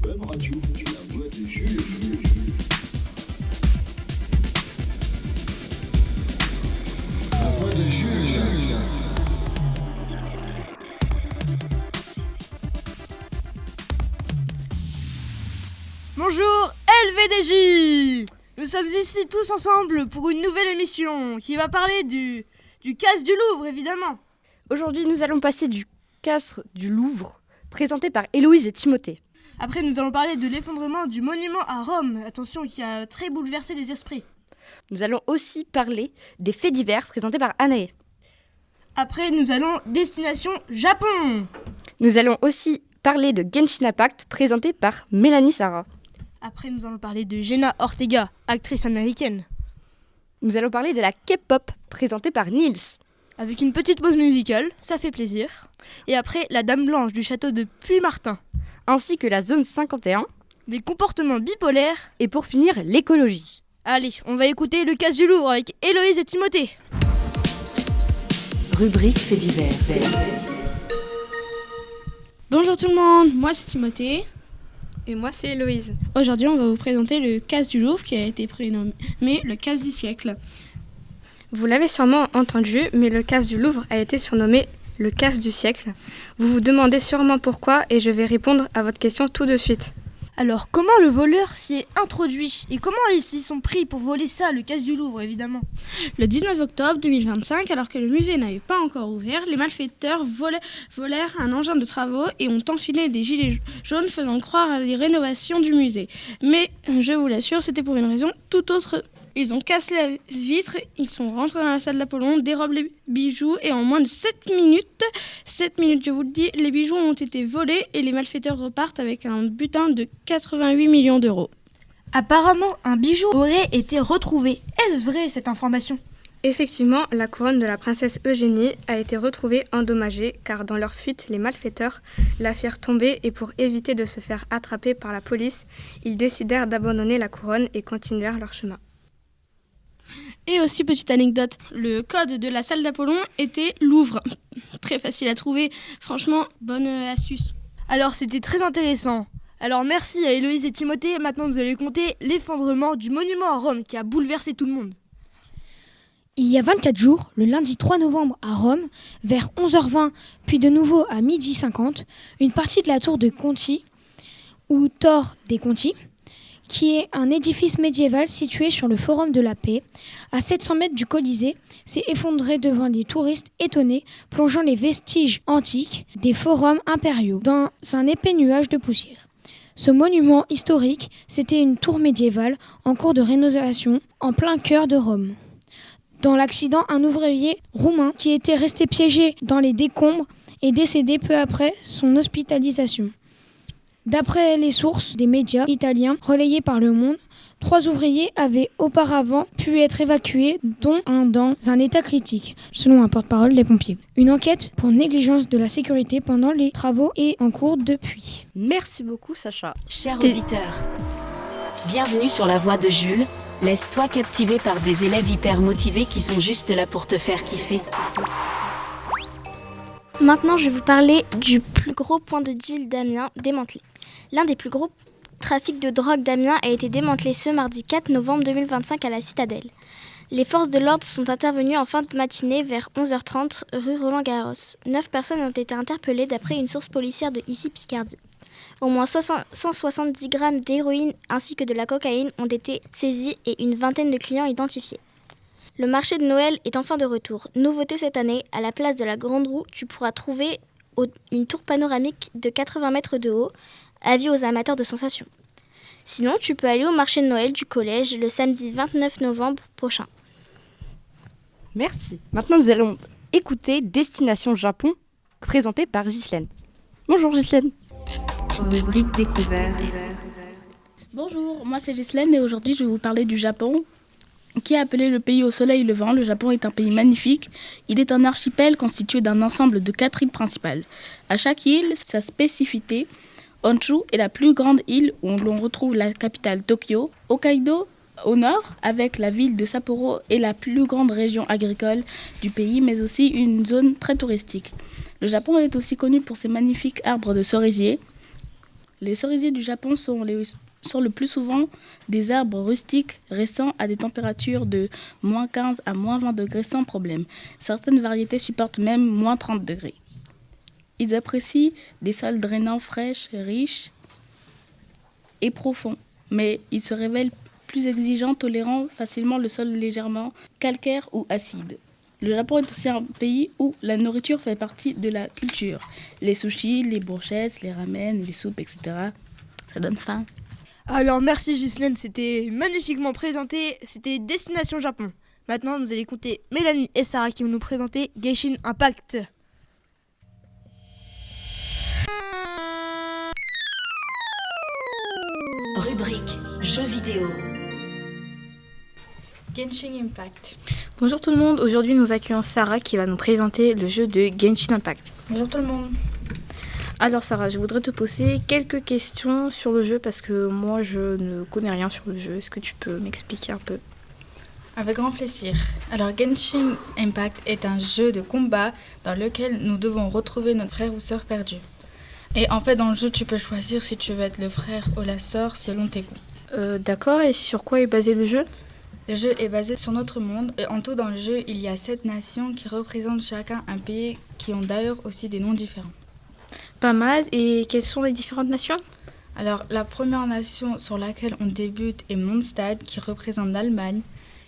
Web Radio, la voix de Jules. La voix de Jules. Bonjour LVDJ. Nous sommes ici tous ensemble pour une nouvelle émission qui va parler du casse du Louvre, évidemment. Aujourd'hui, nous allons passer du casse du Louvre, présenté par Héloïse et Timothée. Après, nous allons parler de l'effondrement du monument à Rome, attention, qui a très bouleversé les esprits. Nous allons aussi parler des faits divers, présentés par Anaë. Après, nous allons destination Japon. Nous allons aussi parler de Genshin Impact, présenté par Mélanie Sarah. Après, nous allons parler de Jenna Ortega, actrice américaine. Nous allons parler de la K-pop, présentée par Nils. Avec une petite pause musicale, ça fait plaisir. Et après, la Dame Blanche du château de Puy-Martin. Ainsi que la zone 51. Les comportements bipolaires. Et pour finir, l'écologie. Allez, on va écouter le casse du Louvre avec Héloïse et Timothée. Rubrique faits divers. Bonjour tout le monde, moi c'est Timothée. Et moi c'est Héloïse. Aujourd'hui on va vous présenter le casse du Louvre qui a été prénommé le casse du siècle. Vous l'avez sûrement entendu, mais le casse du Louvre a été surnommé le casse du siècle. Vous vous demandez sûrement pourquoi et je vais répondre à votre question tout de suite. Alors, comment le voleur s'y est introduit et comment ils s'y sont pris pour voler ça, le casse du Louvre, évidemment? Le 19 octobre 2025, alors que le musée n'avait pas encore ouvert, les malfaiteurs volèrent un engin de travaux et ont enfilé des gilets jaunes faisant croire à des rénovations du musée. Mais, je vous l'assure, c'était pour une raison tout autre. Ils ont cassé la vitre, ils sont rentrés dans la salle d'Apollon, dérobent les bijoux et en moins de 7 minutes, je vous le dis, les bijoux ont été volés et les malfaiteurs repartent avec un butin de 88 millions d'euros. Apparemment, un bijou aurait été retrouvé. Est-ce vrai cette information? Effectivement, la couronne de la princesse Eugénie a été retrouvée endommagée car dans leur fuite, les malfaiteurs la firent tomber et pour éviter de se faire attraper par la police, ils décidèrent d'abandonner la couronne et continuèrent leur chemin. Et aussi, petite anecdote, le code de la salle d'Apollon était Louvre. Très facile à trouver, franchement, bonne astuce. Alors c'était très intéressant. Alors merci à Héloïse et Timothée, maintenant vous allez compter l'effondrement du monument à Rome qui a bouleversé tout le monde. Il y a 24 jours, le lundi 3 novembre à Rome, vers 11h20, puis de nouveau à 12h50, une partie de la tour de Conti, ou Tor dei Conti, qui est un édifice médiéval situé sur le Forum de la Paix, à 700 mètres du Colisée, s'est effondré devant les touristes étonnés, plongeant les vestiges antiques des forums impériaux dans un épais nuage de poussière. Ce monument historique, c'était une tour médiévale en cours de rénovation en plein cœur de Rome. Dans l'accident, un ouvrier roumain qui était resté piégé dans les décombres est décédé peu après son hospitalisation. D'après les sources des médias italiens relayés par Le Monde, 3 ouvriers avaient auparavant pu être évacués, dont un dans un état critique, selon un porte-parole des pompiers. Une enquête pour négligence de la sécurité pendant les travaux est en cours depuis. Merci beaucoup, Sacha. Chers auditeurs, bienvenue sur la voix de Jules. Laisse-toi captiver par des élèves hyper motivés qui sont juste là pour te faire kiffer. Maintenant, je vais vous parler du plus gros point de deal d'Amiens démantelé. L'un des plus gros trafics de drogue d'Amiens a été démantelé ce mardi 4 novembre 2025 à la Citadelle. Les forces de l'ordre sont intervenues en fin de matinée vers 11h30 rue Roland-Garros. 9 personnes ont été interpellées d'après une source policière de Ici Picardie. Au moins 170 grammes d'héroïne ainsi que de la cocaïne ont été saisis et une vingtaine de clients identifiés. Le marché de Noël est enfin de retour. Nouveauté cette année, à la place de la Grande Roue, tu pourras trouver une tour panoramique de 80 mètres de haut, avis aux amateurs de sensations. Sinon, tu peux aller au marché de Noël du collège le samedi 29 novembre prochain. Merci. Maintenant, nous allons écouter Destination Japon, présenté par Ghislaine. Bonjour Ghislaine. Rubrique découverte. Bonjour, moi c'est Ghislaine et aujourd'hui je vais vous parler du Japon, qui est appelé le pays au soleil levant. Le Japon est un pays magnifique. Il est un archipel constitué d'un ensemble de 4 îles principales. À chaque île, sa spécificité. Honshu est la plus grande île où l'on retrouve la capitale Tokyo. Hokkaido, au nord, avec la ville de Sapporo, est la plus grande région agricole du pays, mais aussi une zone très touristique. Le Japon est aussi connu pour ses magnifiques arbres de cerisier. Les cerisiers du Japon sont le plus souvent des arbres rustiques récents à des températures de -15 à -20 degrés sans problème. Certaines variétés supportent même -30 degrés. Ils apprécient des sols drainants fraîches, riches et profonds, mais ils se révèlent plus exigeants, tolérant facilement le sol légèrement calcaire ou acide. Le Japon est aussi un pays où la nourriture fait partie de la culture. Les sushis, les brochettes, les ramen, les soupes, etc. Ça donne faim. Alors merci Ghislaine, c'était magnifiquement présenté, c'était Destination Japon. Maintenant nous allons écouter Mélanie et Sarah qui vont nous présenter Genshin Impact. Rubrique Jeux vidéo. Genshin Impact. Bonjour tout le monde, aujourd'hui nous accueillons Sarah qui va nous présenter le jeu de Genshin Impact. Bonjour tout le monde. Alors Sarah, je voudrais te poser quelques questions sur le jeu parce que moi je ne connais rien sur le jeu. Est-ce que tu peux m'expliquer un peu ? Avec grand plaisir. Alors Genshin Impact est un jeu de combat dans lequel nous devons retrouver notre frère ou sœur perdu. Et en fait dans le jeu tu peux choisir si tu veux être le frère ou la sœur selon tes goûts. D'accord, et sur quoi est basé le jeu ? Le jeu est basé sur notre monde et en tout dans le jeu il y a 7 nations qui représentent chacun un pays qui ont d'ailleurs aussi des noms différents. Pas mal, et quelles sont les différentes nations ? Alors la première nation sur laquelle on débute est Mondstadt qui représente l'Allemagne,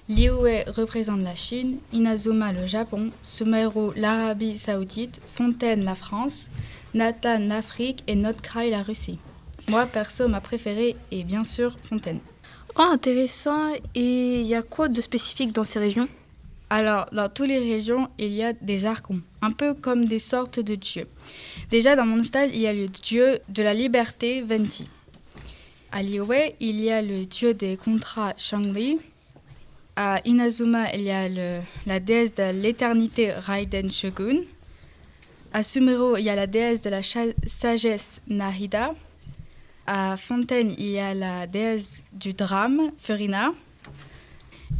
Liyue représente la Chine, Inazuma le Japon, Sumeru l'Arabie Saoudite, Fontaine la France, Nathan l'Afrique et Nordkrai la Russie. Moi perso ma préférée est bien sûr Fontaine. Oh, intéressant. Et il y a quoi de spécifique dans ces régions ? Alors, dans toutes les régions, il y a des archons, un peu comme des sortes de dieux. Déjà, dans Mondstadt, il y a le dieu de la liberté, Venti. À Liyue, il y a le dieu des contrats, Shangri. À Inazuma, il y a la déesse de l'éternité, Raiden Shogun. À Sumeru, il y a la déesse de la sagesse, Nahida. À Fontaine, il y a la déesse du drame, Furina.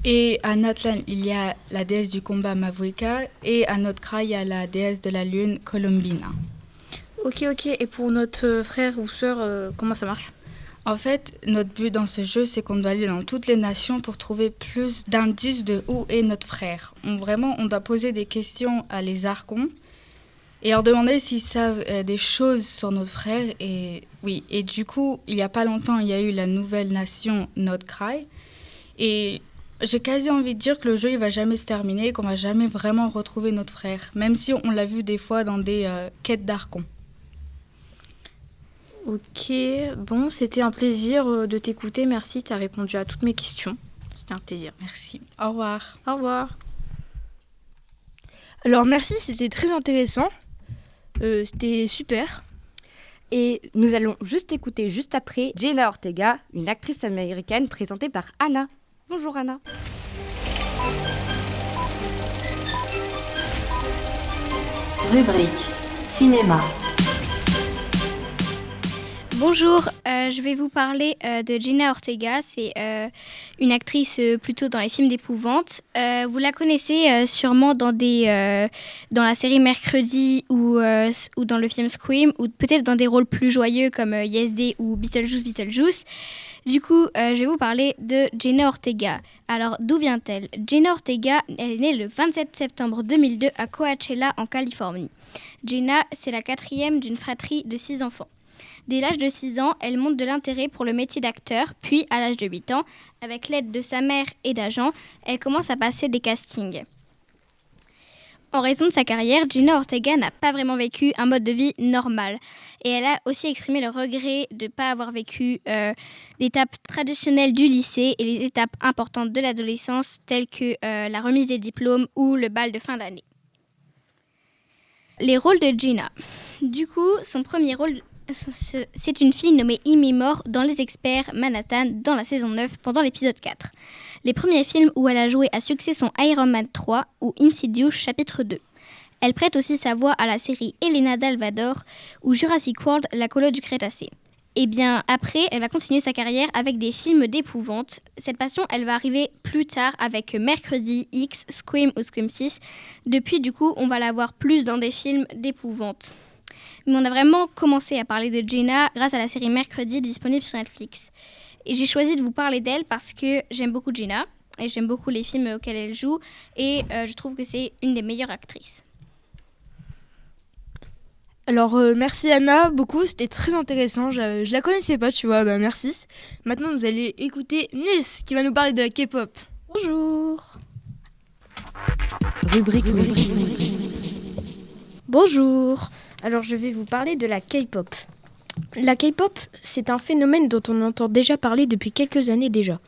Et à Natlan, il y a la déesse du combat, Mavuika. Et à Nordkrai, il y a la déesse de la lune, Colombina. Ok. Et pour notre frère ou sœur, comment ça marche ? En fait, notre but dans ce jeu, c'est qu'on doit aller dans toutes les nations pour trouver plus d'indices de où est notre frère. On doit poser des questions à les archons et leur demander s'ils savent des choses sur notre frère. Et du coup, il n'y a pas longtemps, il y a eu la nouvelle nation Nordkrai. Et j'ai quasi envie de dire que le jeu, il ne va jamais se terminer, qu'on ne va jamais vraiment retrouver notre frère, même si on l'a vu des fois dans des quêtes d'archons. Ok, bon, c'était un plaisir de t'écouter. Merci, tu as répondu à toutes mes questions. C'était un plaisir. Merci. Au revoir. Au revoir. Alors merci, c'était très intéressant. C'était super. Et nous allons juste écouter juste après Jenna Ortega, une actrice américaine présentée par Anna. Bonjour Anna. Rubrique Cinéma. Bonjour, je vais vous parler de Jenna Ortega. C'est une actrice plutôt dans les films d'épouvante. Vous la connaissez sûrement dans la série Mercredi ou dans le film Scream, ou peut-être dans des rôles plus joyeux comme Yes Day ou Beetlejuice. Du coup, je vais vous parler de Jenna Ortega. Alors, d'où vient-elle ? Jenna Ortega, elle est née le 27 septembre 2002 à Coachella, en Californie. Jenna, c'est la 4e d'une fratrie de 6 enfants. Dès l'âge de 6 ans, elle montre de l'intérêt pour le métier d'acteur, puis à l'âge de 8 ans, avec l'aide de sa mère et d'agents, elle commence à passer des castings. En raison de sa carrière, Jenna Ortega n'a pas vraiment vécu un mode de vie normal. Et elle a aussi exprimé le regret de ne pas avoir vécu l'étape traditionnelle du lycée et les étapes importantes de l'adolescence, telles que la remise des diplômes ou le bal de fin d'année. Les rôles de Jenna. Du coup, son premier rôle, c'est une fille nommée Amy Moore dans Les Experts Manhattan dans la saison 9 pendant l'épisode 4. Les premiers films où elle a joué à succès sont Iron Man 3 ou Insidious chapitre 2. Elle prête aussi sa voix à la série Helena d'Alvador ou Jurassic World, la colo du Crétacé. Et bien après, elle va continuer sa carrière avec des films d'épouvante. Cette passion, elle va arriver plus tard avec Mercredi, X, Scream ou Scream 6. Depuis, du coup, on va la voir plus dans des films d'épouvante. Mais on a vraiment commencé à parler de Jenna grâce à la série Mercredi disponible sur Netflix. Et j'ai choisi de vous parler d'elle parce que j'aime beaucoup Jenna et j'aime beaucoup les films auxquels elle joue et je trouve que c'est une des meilleures actrices. Alors, merci Anna, beaucoup, c'était très intéressant. Je la connaissais pas, tu vois, merci. Maintenant, vous allez écouter Nils qui va nous parler de la K-pop. Bonjour. Rubrique musique. Bonjour. Alors, je vais vous parler de la K-pop. La K-pop, c'est un phénomène dont on entend déjà parler depuis quelques années déjà.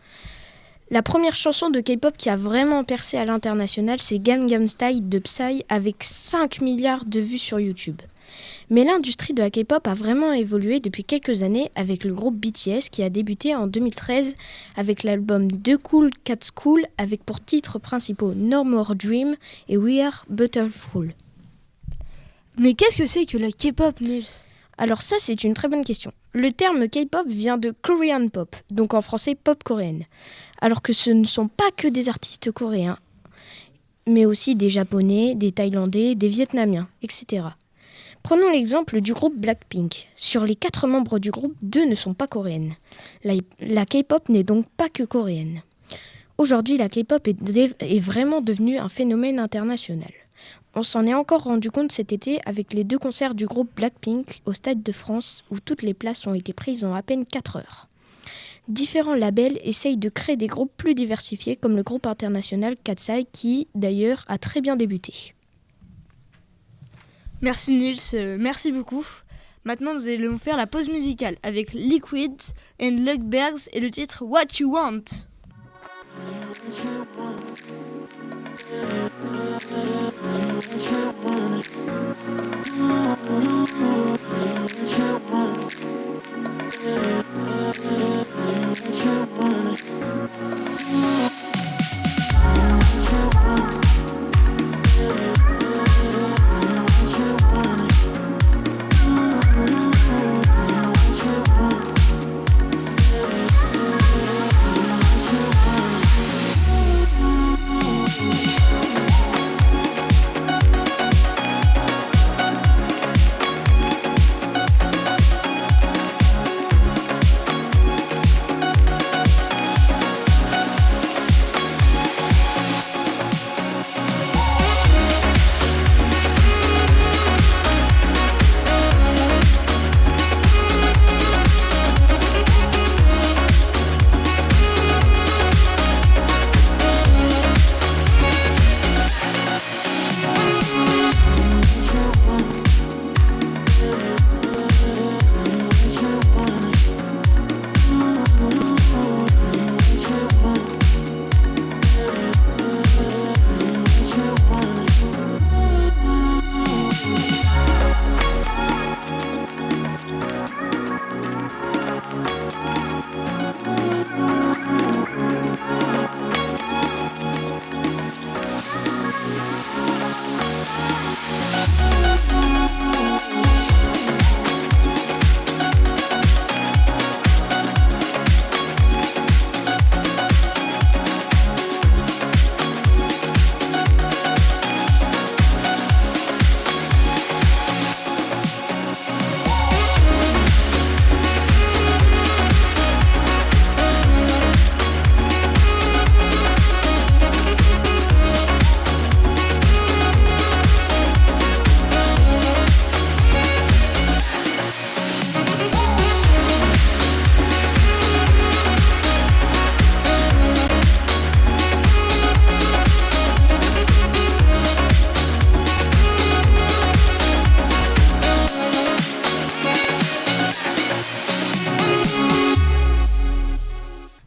La première chanson de K-pop qui a vraiment percé à l'international, c'est Gangnam Style de Psy avec 5 milliards de vues sur YouTube. Mais l'industrie de la K-pop a vraiment évolué depuis quelques années avec le groupe BTS qui a débuté en 2013 avec l'album The Cool Cat School avec pour titres principaux No More Dream et We Are Butterful. Mais qu'est-ce que c'est que la K-pop, Nils ? Alors ça, c'est une très bonne question. Le terme K-pop vient de Korean Pop, donc en français pop coréenne. Alors que ce ne sont pas que des artistes coréens, mais aussi des Japonais, des Thaïlandais, des Vietnamiens, etc. Prenons l'exemple du groupe Blackpink. Sur les 4 membres du groupe, 2 ne sont pas coréennes. La K-pop n'est donc pas que coréenne. Aujourd'hui, la K-pop est vraiment devenue un phénomène international. On s'en est encore rendu compte cet été avec les 2 concerts du groupe Blackpink au Stade de France où toutes les places ont été prises en à peine 4 heures. Différents labels essayent de créer des groupes plus diversifiés comme le groupe international Katseye qui, d'ailleurs, a très bien débuté. Merci Nils, merci beaucoup. Maintenant, nous allons faire la pause musicale avec Liquid and Luckbergs et le titre What You Want.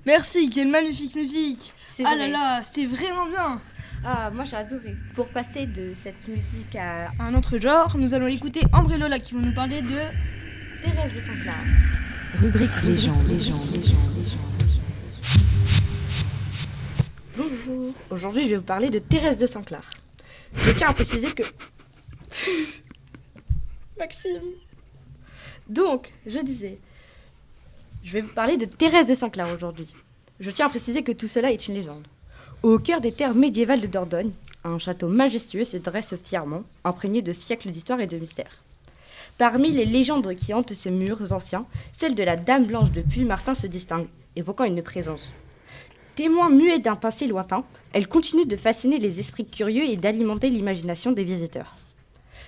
Merci, quelle magnifique musique. Ah là là, c'était vraiment bien. Ah, moi j'ai adoré. Pour passer de cette musique à un autre genre, nous allons écouter Ambre et Lola qui vont nous parler de Thérèse de Saint-Clar. Rubrique légende. Bonjour. Aujourd'hui, je vais vous parler de Thérèse de Saint-Clar. Je tiens à préciser que... Maxime. Donc, je disais... Je vais vous parler de Thérèse de Saint-Clar aujourd'hui. Je tiens à préciser que tout cela est une légende. Au cœur des terres médiévales de Dordogne, un château majestueux se dresse fièrement, imprégné de siècles d'histoire et de mystère. Parmi les légendes qui hantent ces murs anciens, celle de la Dame Blanche de Puymartin se distingue, évoquant une présence. Témoin muet d'un passé lointain, elle continue de fasciner les esprits curieux et d'alimenter l'imagination des visiteurs.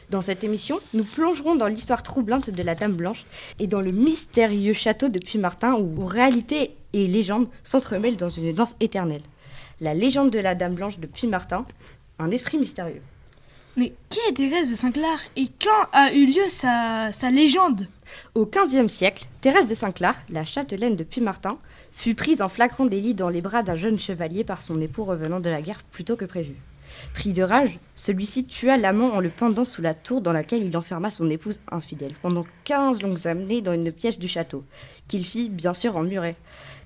Dans cette émission, nous plongerons dans l'histoire troublante de la Dame Blanche et dans le mystérieux château de Puymartin où réalité et légende s'entremêlent dans une danse éternelle. La légende de la Dame Blanche de Puymartin, un esprit mystérieux. Mais qui est Thérèse de Saint-Clar et quand a eu lieu sa légende ? Au XVe siècle, Thérèse de Saint-Clar, la châtelaine de Puymartin, fut prise en flagrant délit dans les bras d'un jeune chevalier par son époux revenant de la guerre plus tôt que prévu. Pris de rage, celui-ci tua l'amant en le pendant sous la tour dans laquelle il enferma son épouse infidèle pendant 15 longues années dans une pièce du château, qu'il fit bien sûr en muret.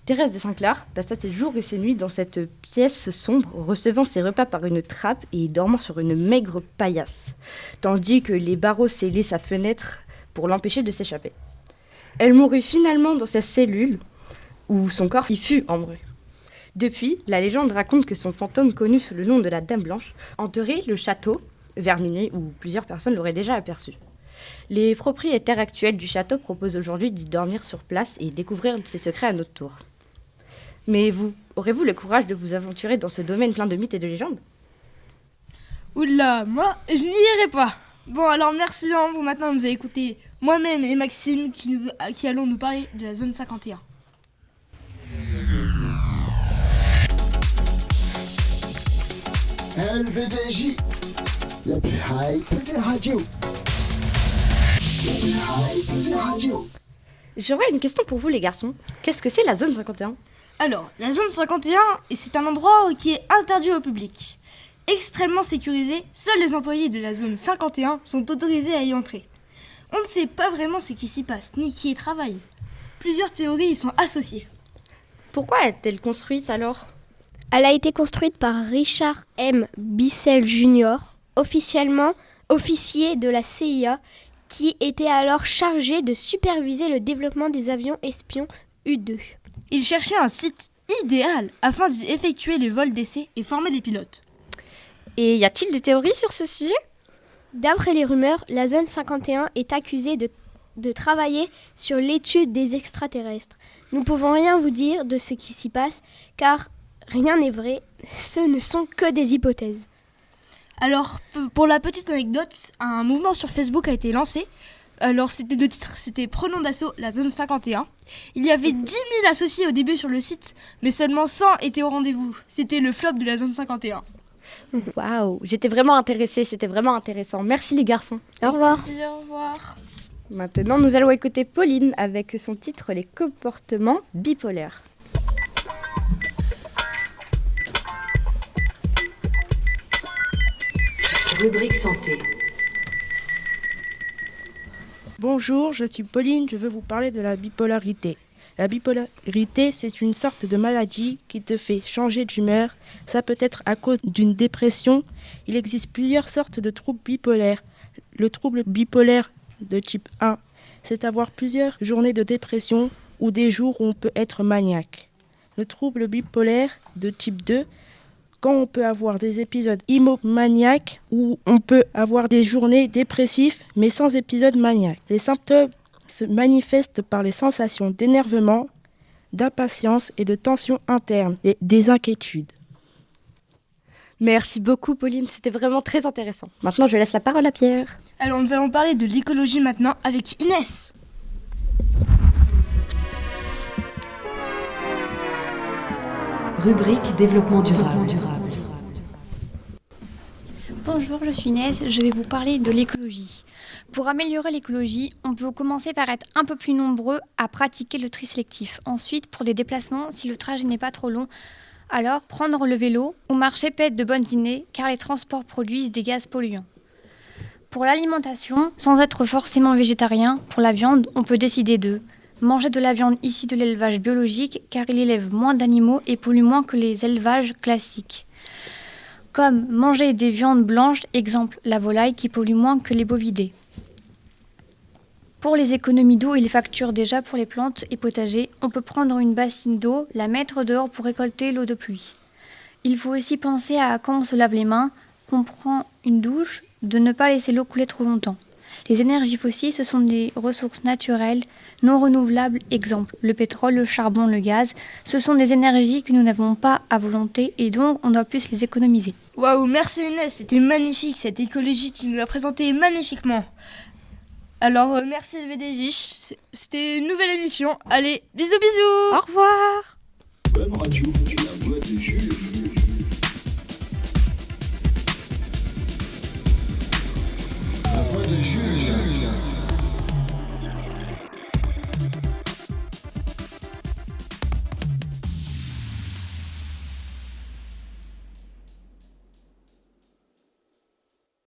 Thérèse de Saint-Clar passa ses jours et ses nuits dans cette pièce sombre, recevant ses repas par une trappe et dormant sur une maigre paillasse, tandis que les barreaux scellaient sa fenêtre pour l'empêcher de s'échapper. Elle mourut finalement dans sa cellule, où son corps y fut embrumé. Depuis, la légende raconte que son fantôme, connu sous le nom de la Dame Blanche, hanterait le château vers minuit où plusieurs personnes l'auraient déjà aperçu. Les propriétaires actuels du château proposent aujourd'hui d'y dormir sur place et découvrir ses secrets à notre tour. Mais vous, aurez-vous le courage de vous aventurer dans ce domaine plein de mythes et de légendes ? Oula, moi, je n'y irai pas. Bon, alors merci, vous maintenant vous avez écouté moi-même et Maxime qui allons nous parler de la zone 51. LVDJ, la plus hype des radios. La plus hype des radios. J'aurais une question pour vous les garçons. Qu'est-ce que c'est la zone 51 ? Alors, la zone 51, c'est un endroit qui est interdit au public. Extrêmement sécurisé, seuls les employés de la zone 51 sont autorisés à y entrer. On ne sait pas vraiment ce qui s'y passe, ni qui y travaille. Plusieurs théories y sont associées. Pourquoi est-elle construite alors ? Elle a été construite par Richard M. Bissell Jr., officiellement officier de la CIA, qui était alors chargé de superviser le développement des avions espions U-2. Il cherchait un site idéal afin d'y effectuer les vols d'essai et former les pilotes. Et y a-t-il des théories sur ce sujet ? D'après les rumeurs, la zone 51 est accusée de travailler sur l'étude des extraterrestres. Nous ne pouvons rien vous dire de ce qui s'y passe, car rien n'est vrai, ce ne sont que des hypothèses. Alors, pour la petite anecdote, un mouvement sur Facebook a été lancé. Alors, le titre, c'était « Prenons d'assaut la zone 51 ». Il y avait 10 000 associés au début sur le site, mais seulement 100 étaient au rendez-vous. C'était le flop de la zone 51. Waouh, j'étais vraiment intéressée, c'était vraiment intéressant. Merci les garçons. Au revoir. Merci, au revoir. Maintenant, nous allons écouter Pauline avec son titre « Les comportements bipolaires ». Rubrique santé. Bonjour, je suis Pauline, je veux vous parler de la bipolarité. La bipolarité, c'est une sorte de maladie qui te fait changer d'humeur. Ça peut être à cause d'une dépression. Il existe plusieurs sortes de troubles bipolaires. Le trouble bipolaire de type 1, c'est avoir plusieurs journées de dépression ou des jours où on peut être maniaque. Le trouble bipolaire de type 2, quand on peut avoir des épisodes hypomaniaques ou on peut avoir des journées dépressives mais sans épisode maniaque. Les symptômes se manifestent par les sensations d'énervement, d'impatience et de tension interne et des inquiétudes. Merci beaucoup Pauline, c'était vraiment très intéressant. Maintenant je laisse la parole à Pierre. Alors nous allons parler de l'écologie maintenant avec Inès. Rubrique développement durable. Bonjour, je suis Inès, je vais vous parler de l'écologie. Pour améliorer l'écologie, on peut commencer par être un peu plus nombreux à pratiquer le tri sélectif. Ensuite, pour des déplacements, si le trajet n'est pas trop long, alors prendre le vélo ou marcher peut être de bonnes idées car les transports produisent des gaz polluants. Pour l'alimentation, sans être forcément végétarien, pour la viande, on peut décider de manger de la viande issue de l'élevage biologique car il élève moins d'animaux et pollue moins que les élevages classiques. Comme manger des viandes blanches, exemple la volaille qui pollue moins que les bovidés. Pour les économies d'eau et les factures déjà pour les plantes et potagers, on peut prendre une bassine d'eau, la mettre dehors pour récolter l'eau de pluie. Il faut aussi penser à quand on se lave les mains, qu'on prend une douche, de ne pas laisser l'eau couler trop longtemps. Les énergies fossiles, ce sont des ressources naturelles non renouvelables. Exemple, le pétrole, le charbon, le gaz. Ce sont des énergies que nous n'avons pas à volonté et donc on doit plus les économiser. Waouh, merci Inès, c'était magnifique cette écologie, tu nous l'as présentée magnifiquement. Alors merci LVDJ, c'était une nouvelle émission. Allez, bisous bisous. Au revoir. Web Radio.